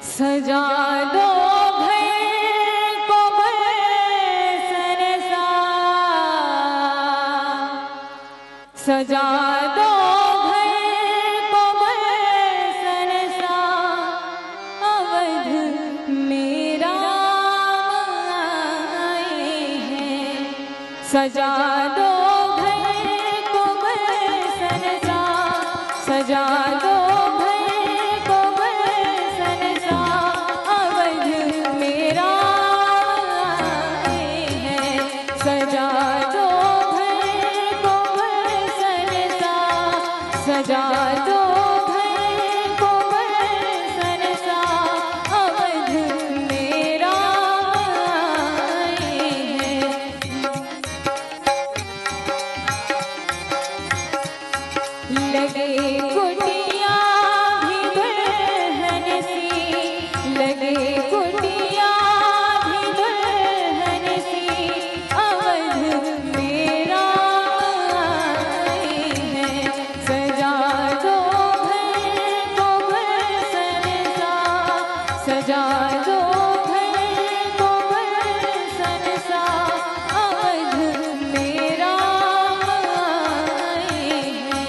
सजा दो घर को बरसन सा, सजा दो घर को बरसन सा, अवध मेरा आए हैं। सजा दो घर को बरसन सा, सजा दो सजा दो घर को बरसन सा, अवध मेरा आए हैं। लगे कुटिया भी दुल्हन सी, लगे कुटिया भी दुल्हन सी, अवध मेरा आए हैं। सजा दो घर को बरसन सा, सजा दो घर को बरसन सा, अवध मेरा आए हैं।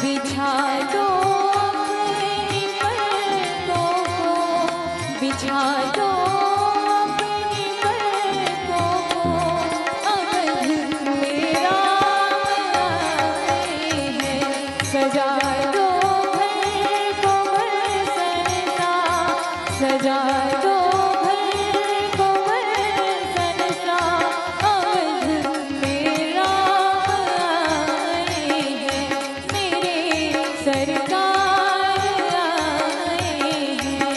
बिछा दो अपनी पलकों को, बिछा दो अपनी पलकों को, अवध मेरा आए हैं। सजा दो घर को बरसन सा, सजा दो घर को बरसन सा, अवध मेरा आए हैं। मेरे सरकार आए हैं।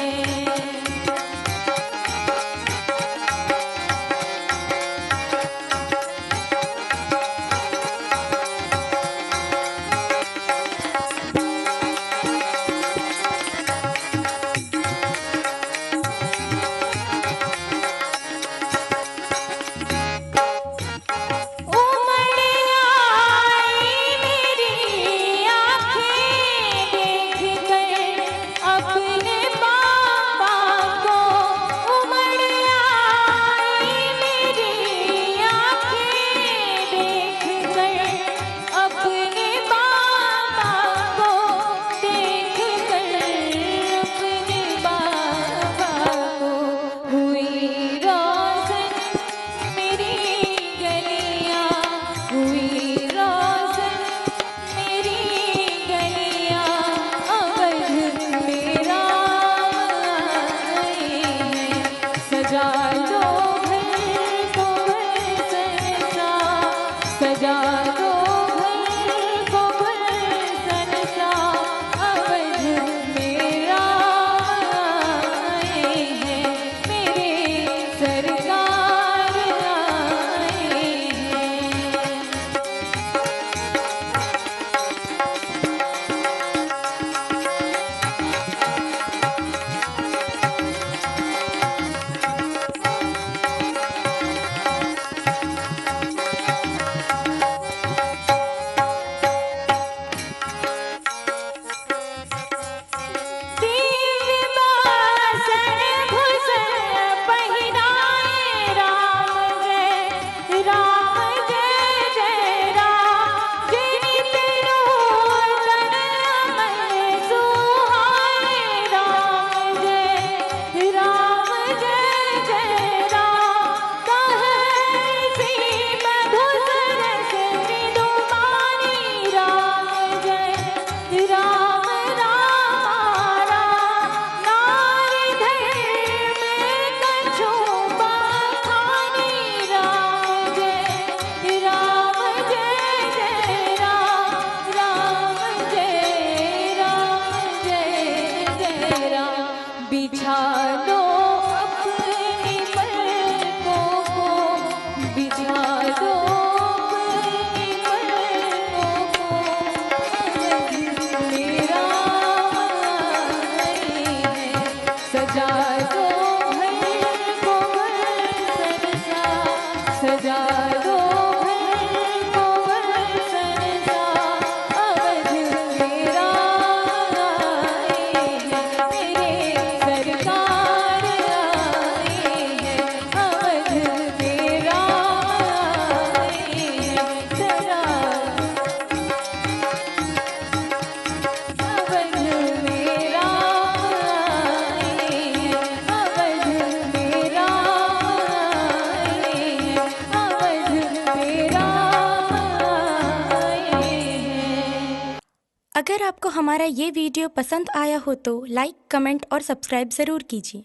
दो अपनी पलकों को, बिछा दो अपनी पलकों को, अवध मेरा आए है। सजा दो घर को बरसन सा, सजा दो घर को बरसन सा, अवध मेरा आए है। मेरे सरकार आए हैं, अवध मेरा आए हैं। सजा अवध मेरा आए हैं, अवध मेरा आए हैं, अवध मेरा आए हैं। अगर आपको हमारा ये वीडियो पसंद आया हो तो लाइक, कमेंट और सब्सक्राइब ज़रूर कीजिए।